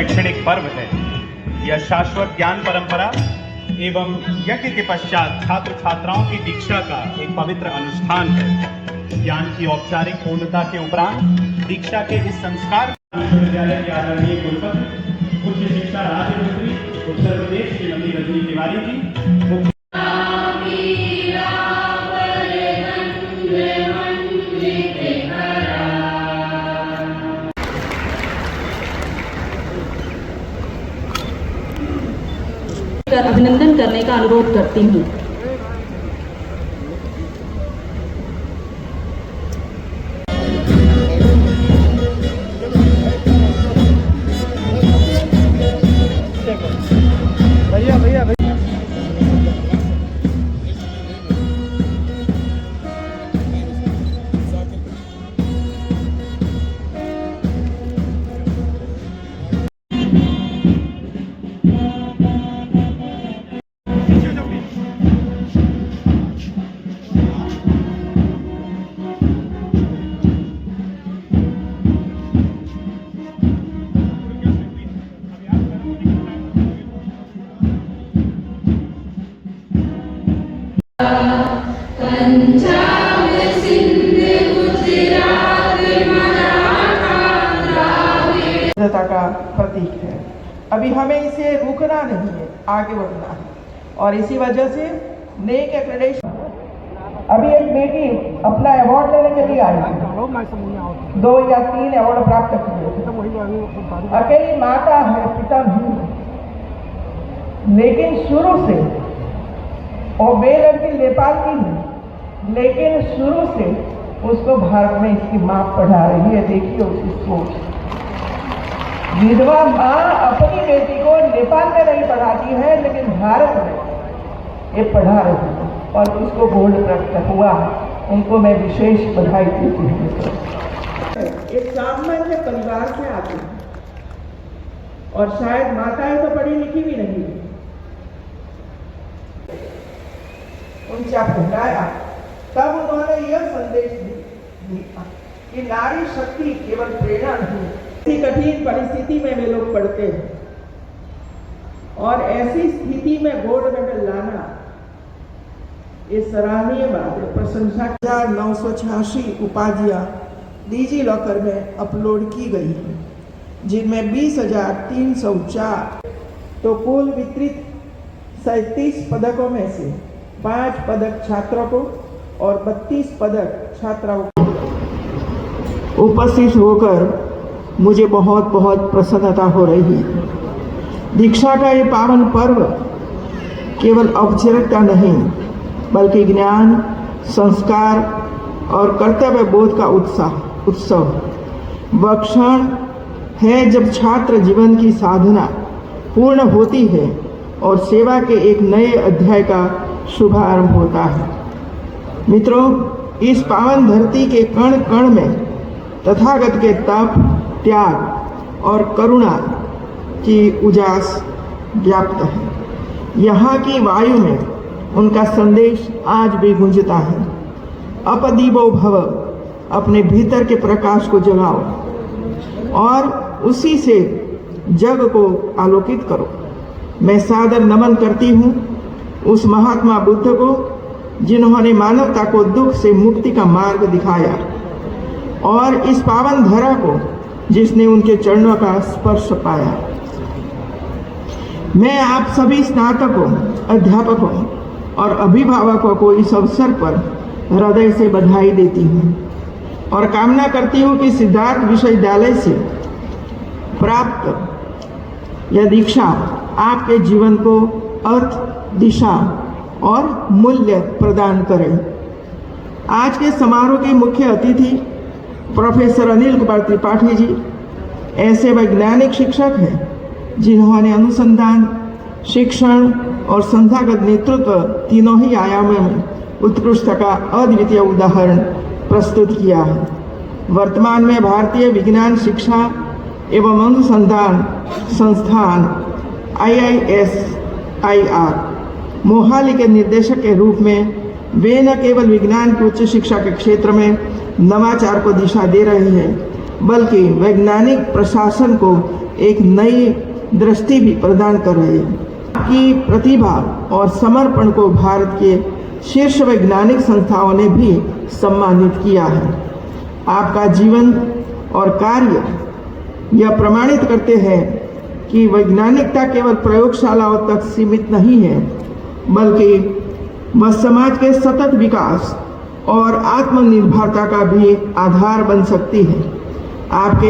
शैक्षणिक पर्व है। यह शाश्वत ज्ञान परंपरा एवं यज्ञ के पश्चात छात्र छात्राओं की दीक्षा का एक पवित्र अनुष्ठान है। ज्ञान की औपचारिक पूर्णता के उपरांत दीक्षा के इस संस्कार विश्वविद्यालय के आदरणीय कुलपति उच्च शिक्षा राज्य मंत्री उत्तर प्रदेश श्रीमती रजनी तिवारी जी, अभिनंदन करने का अनुरोध करती हूँ। का प्रतीक है। अभी हमें इसे रुकना नहीं है, आगे बढ़ना है। और इसी वजह से नेक एक्रेडिटेशन, अभी एक बेटी अपना अवार्ड लेने के लिए आई, 2 या 3 अवार्ड प्राप्त किए। अकेली माता है, पिता नहीं, लेकिन शुरू से, और वे लड़की नेपाल की नहीं, लेकिन शुरू से उसको भारत में इसकी माँ पढ़ा रही है। देखिए उसकी सोच। विधवा माँ अपनी बेटी को नेपाल में नहीं पढ़ाती है, लेकिन भारत में ये पढ़ा रही है और उसको गोल्ड प्राप्त हुआ। उनको मैं विशेष बधाई देती हूँ। एक सामान्य परिवार से आते हैं और शायद माताएं तो पढ़ी लिखी भी नहीं, उनसे पढ़ाया, तब उन्होंने यह संदेश दिया कि नारी शक्ति केवल प्रेरणा नहीं, ऐसी कठिन परिस्थिति में वे लोग पढ़ते हैं और ऐसी स्थिति में गोल्ड मेडल लाना ये सराहनीय बात है, प्रशंसा। 986 उपाधियां डिजी लॉकर में अपलोड की गई हैं, जिनमें 20,304 तो कुल वितरित 37 पदकों में से 5 पदक छात्रों को और 32 पदक छात्राओं को। उपस्थित होकर मुझे बहुत बहुत प्रसन्नता हो रही है। दीक्षा का ये पावन पर्व केवल औपचारिकता नहीं, बल्कि ज्ञान, संस्कार और कर्तव्य बोध का उत्सव वह क्षण है जब छात्र जीवन की साधना पूर्ण होती है और सेवा के एक नए अध्याय का शुभारंभ होता है। मित्रों, इस पावन धरती के कण कण में तथागत के तप, त्याग और करुणा की उजास व्याप्त है। यहाँ की वायु में उनका संदेश आज भी गूंजता है। अपदीपो भव, अपने भीतर के प्रकाश को जगाओ और उसी से जग को आलोकित करो। मैं सादर नमन करती हूँ उस महात्मा बुद्ध को, जिन्होंने मानवता को दुख से मुक्ति का मार्ग दिखाया, और इस पावन धरा को जिसने उनके चरणों का स्पर्श पाया। मैं आप सभी स्नातकों, अध्यापकों और अभिभावकों को इस अवसर पर हृदय से बधाई देती हूँ और कामना करती हूँ कि सिद्धार्थ विश्वविद्यालय से प्राप्त यह दीक्षा आपके जीवन को अर्थ, दिशा और मूल्य प्रदान करें। आज के समारोह के मुख्य अतिथि प्रोफेसर अनिल कुमार त्रिपाठी जी ऐसे वैज्ञानिक शिक्षक हैं जिन्होंने अनुसंधान, शिक्षण और संस्थागत नेतृत्व तीनों ही आयामों में उत्कृष्टता का अद्वितीय उदाहरण प्रस्तुत किया है। वर्तमान में भारतीय विज्ञान शिक्षा एवं अनुसंधान संस्थान IISIR मोहाली के निर्देशक के रूप में वे न केवल विज्ञान की उच्च शिक्षा के क्षेत्र में नवाचार को दिशा दे रहे हैं, बल्कि वैज्ञानिक प्रशासन को एक नई दृष्टि भी प्रदान कर रहे हैं। आपकी प्रतिभा और समर्पण को भारत के शीर्ष वैज्ञानिक संस्थाओं ने भी सम्मानित किया है। आपका जीवन और कार्य यह प्रमाणित करते हैं कि वैज्ञानिकता केवल प्रयोगशालाओं तक सीमित नहीं है, बल्कि वह समाज के सतत विकास और आत्मनिर्भरता का भी आधार बन सकती है। आपके